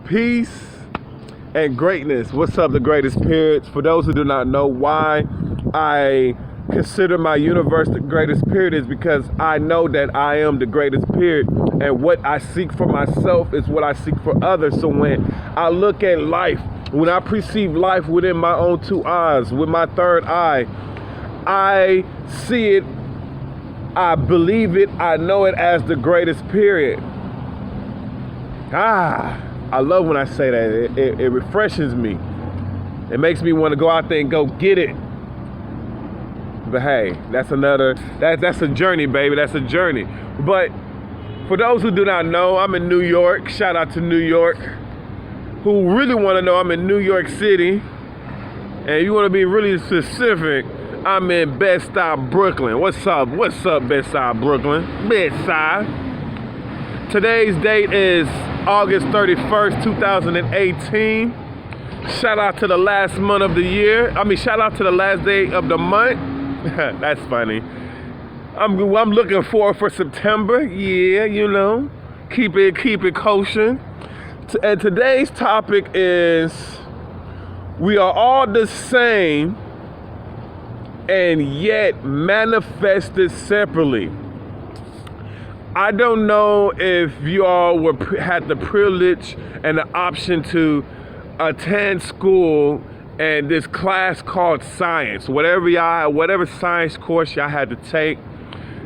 Peace and greatness. What's up, the greatest periods? For those who do not know why I consider my universe the greatest period is because I know that I am the greatest period, and what I seek for myself is what I seek for others. So when I look at life, when I perceive life within my own two eyes, with my third eye, I see it, I believe it, I know it as the greatest period. I love when I say that. It refreshes me. It makes me want to go out there and go get it. But hey, that's a journey, baby. That's a journey. But for those who do not know, I'm in New York. Shout out to New York. Who really want to know, I'm in New York City. And you want to be really specific, I'm in Bed-Stuy, Brooklyn. What's up? What's up, Bed-Stuy, Brooklyn? Bed-Stuy. Today's date is August 31st, 2018. Shout out to the last month of the year. Shout out to the last day of the month. That's funny. I'm looking forward for September. Yeah, you know, keep it kosher. And today's topic is, we are all the same and yet manifested separately. I don't know if you all had the privilege and the option to attend school and this class called science. Whatever science course y'all had to take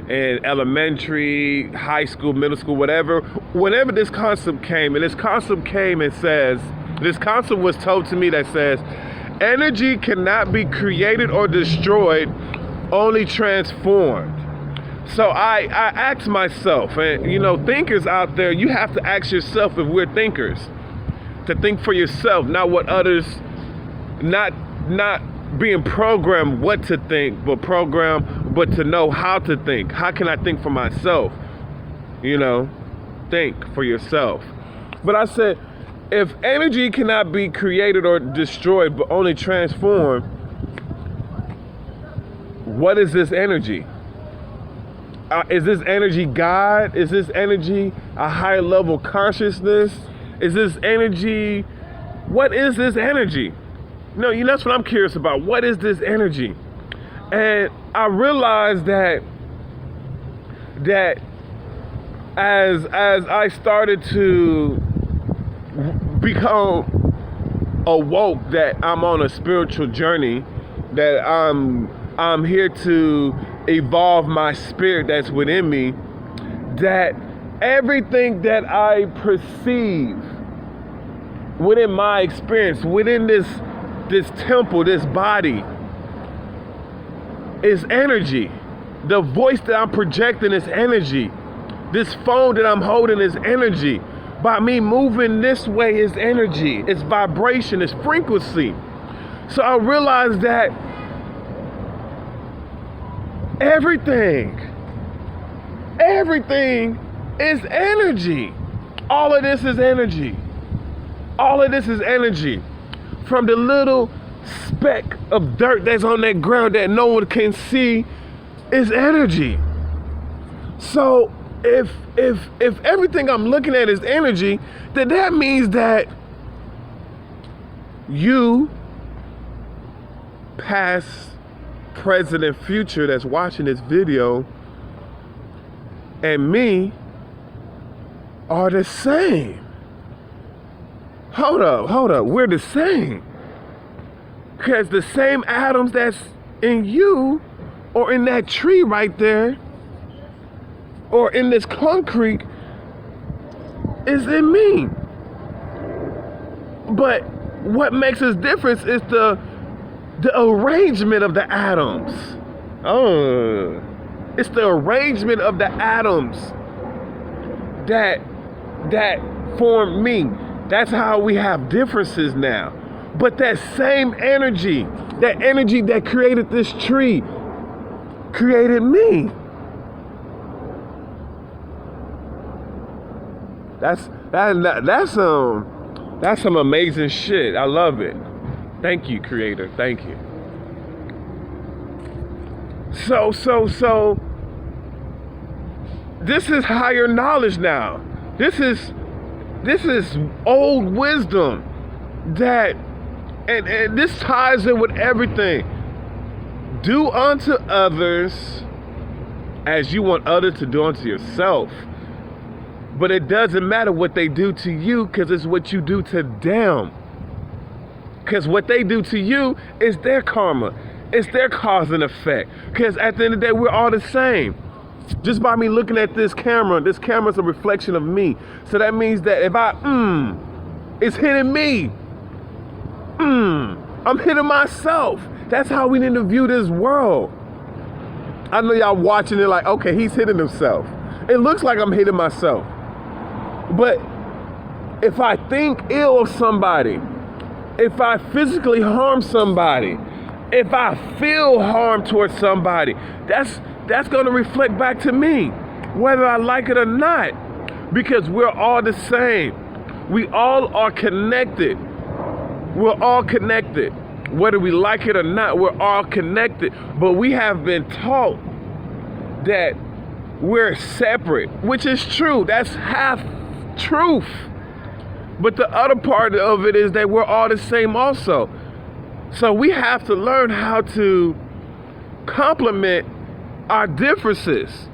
in elementary, high school, middle school, whatever. Whenever this concept came, and this concept was told to me that says, energy cannot be created or destroyed, only transformed. So I asked myself, and you know, thinkers out there, you have to ask yourself if we're thinkers. To think for yourself, not what others, not being programmed what to think, but to know how to think. How can I think for myself? You know, think for yourself. But I said, if energy cannot be created or destroyed, but only transformed, what is this energy? Is this energy God? Is this energy a higher level consciousness? Is this energy, what is this energy? No, you know, that's what I'm curious about. What is this energy? And I realized that as I started to become awoke, that I'm on a spiritual journey, that I'm here to evolve my spirit that's within me, that everything that I perceive within my experience, within this temple, this body, is energy. The voice that I'm projecting is energy. This phone that I'm holding is energy. By me moving this way is energy. It's vibration, it's frequency. So I realized that everything is energy. All of this is energy. All of this is energy. From the little speck of dirt that's on that ground that no one can see is energy. So if everything I'm looking at is energy, then that means that you, past, present, and future that's watching this video, and me are the same. Hold up, we're the same. Because the same atoms that's in you, or in that tree right there, or in this concrete, is in me. But what makes us different is the arrangement of the atoms. It's the arrangement of the atoms that form me. That's how we have differences now. But that same energy, that energy that created this tree, created me. That's some amazing shit. I love it. Thank you, Creator. Thank you. So this is higher knowledge now. This is This is old wisdom that, and this ties in with everything. Do unto others as you want others to do unto yourself. But it doesn't matter what they do to you, because it's what you do to them. Because what they do to you is their karma. It's their cause and effect. Because at the end of the day, we're all the same. Just by me looking at this camera's a reflection of me. So that means that if it's hitting me. I'm hitting myself. That's how we need to view this world. I know y'all watching it like, okay, he's hitting himself. It looks like I'm hitting myself. But if I think ill of somebody, if I physically harm somebody, if I feel harm towards somebody, that's going to reflect back to me, whether I like it or not, because we're all the same. We all are connected. We're all connected. Whether we like it or not, we're all connected. But we have been taught that we're separate, which is true. That's half truth. But the other part of it is that we're all the same also. So we have to learn how to complement our differences.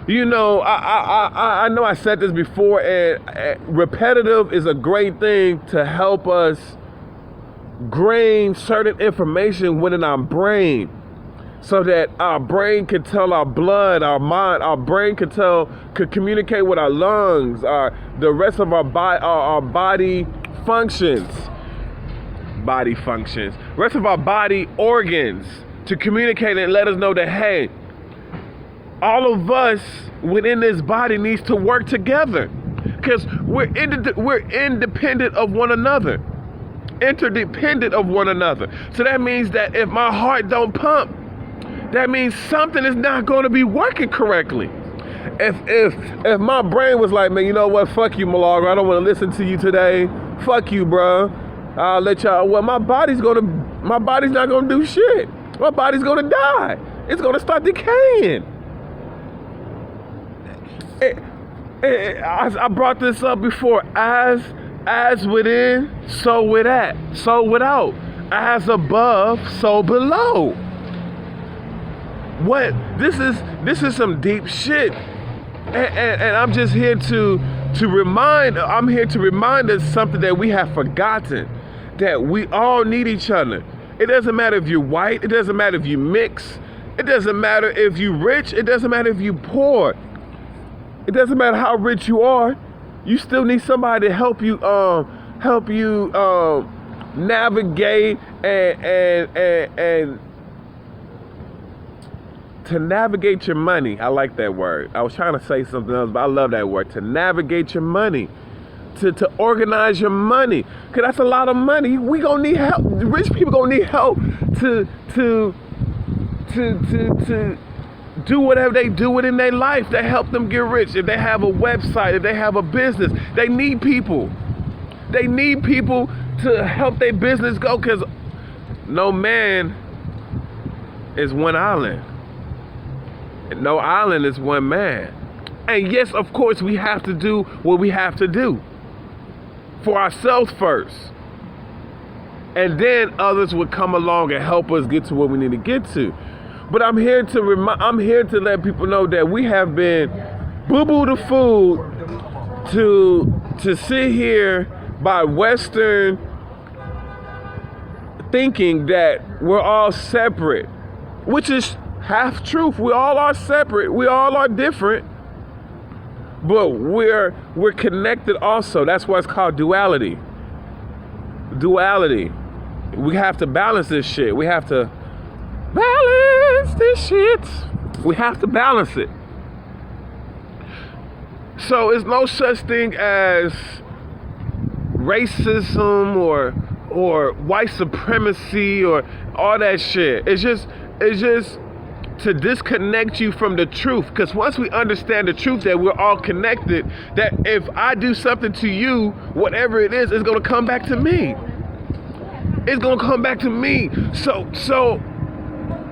You know, I know I said this before, and repetitive is a great thing to help us grain certain information within our brain, so that our brain can tell our blood, our mind, our brain could communicate with our lungs, the rest of our body functions, rest of our body organs, to communicate and let us know that, hey, all of us within this body needs to work together, because we're independent of one another, interdependent of one another. So that means that if my heart don't pump, that means something is not going to be working correctly. If my brain was like, man, you know what, fuck you, Milagro, I don't want to listen to you today, fuck you, bro, I'll let y'all, well, my body's not gonna do shit. My body's gonna die. It's gonna start decaying. I brought this up before. As within, so without. As above, so below. What? This is some deep shit. And I'm just here to remind us something that we have forgotten, that we all need each other. It doesn't matter if you're white, it doesn't matter if you mix, it doesn't matter if you're rich, it doesn't matter if you're poor. It doesn't matter how rich you are, you still need somebody to help you navigate and to navigate your money. I like that word. I was trying to say something else, but I love that word. To navigate your money. To organize your money. Because that's a lot of money. We gonna need help. Rich people gonna need help to do whatever they do within their life that help them get rich. If they have a website, if they have a business, they need people. They need people to help their business go, because no man is one island. No island is one man. And yes, of course, we have to do what we have to do for ourselves first. And then others would come along and help us get to where we need to get to. But I'm here to let people know that we have been boo-boo the food to sit here by Western thinking that we're all separate, which is half truth. We all are separate. We all are different, but we're connected also. That's why it's called duality. Duality. We have to balance this shit. We have to balance this shit. We have to balance it. So it's no such thing as racism or white supremacy or all that shit. It's just to disconnect you from the truth. Because once we understand the truth that we're all connected, that if I do something to you, whatever it is, it's gonna come back to me. It's gonna come back to me. So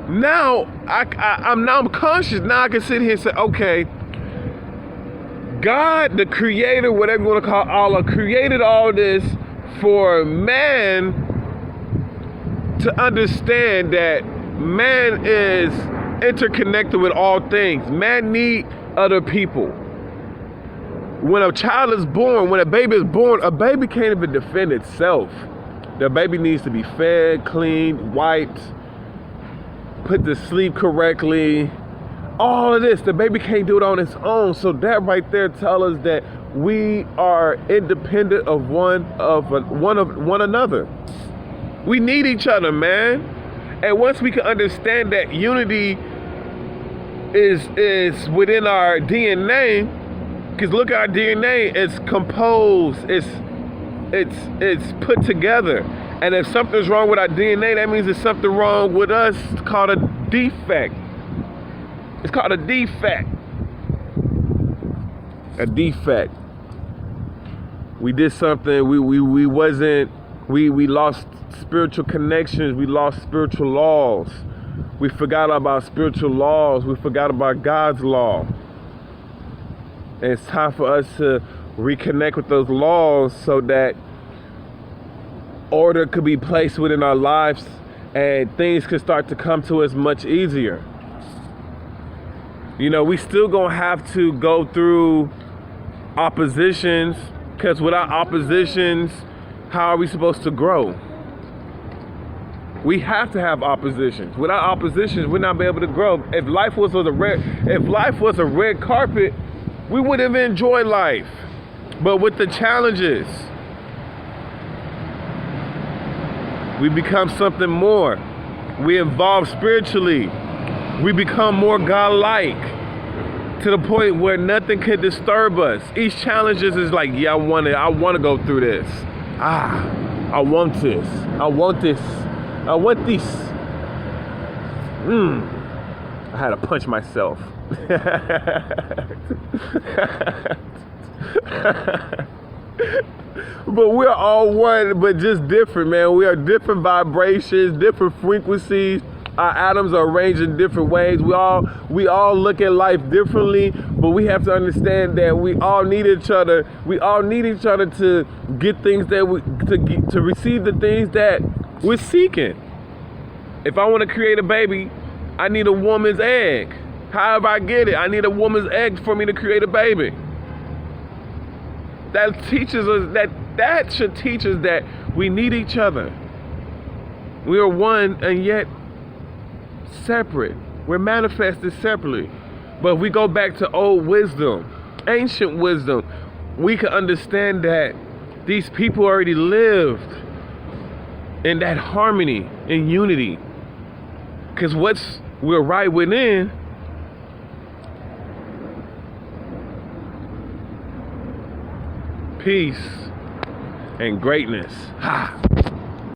now I'm conscious. Now I can sit here and say, okay, God, the creator, whatever you want to call Allah, created all this for man to understand that man is interconnected with all things. Man need other people. When a child is born, when a baby is born, a baby can't even defend itself. The baby needs to be fed, cleaned, wiped, put to sleep correctly. All of this, the baby can't do it on its own. So that right there tells us that we are independent of one another. We need each other, man. And once we can understand that unity is within our DNA, because look at our DNA, it's composed, it's put together. And if something's wrong with our DNA, that means there's something wrong with us. It's called a defect. It's called a defect. A defect. We did something, we lost spiritual connections, we lost spiritual laws. We forgot about spiritual laws, we forgot about God's law. And it's time for us to reconnect with those laws so that order could be placed within our lives and things could start to come to us much easier. You know, we still gonna have to go through oppositions, because without oppositions, how are we supposed to grow? We have to have oppositions. Without oppositions, we're not be able to grow. If life was a red carpet, we would have enjoyed life. But with the challenges, we become something more. We evolve spiritually. We become more God-like to the point where nothing can disturb us. Each challenge is like, yeah, I want to go through this. I want this. I want this. I want this. I had to punch myself. But we're all one, but just different, man. We are different vibrations, different frequencies. Our atoms are arranged in different ways. We all look at life differently, but we have to understand that we all need each other. We all need each other to get things that to receive the things that we're seeking. If I want to create a baby, I need a woman's egg. However I get it, I need a woman's egg for me to create a baby. That teaches us that should teach us that we need each other. We are one and yet separate. We're manifested separately. But if we go back to old wisdom, ancient wisdom, we can understand that these people already lived in that harmony and unity. Because we're right within, peace and greatness. Ha!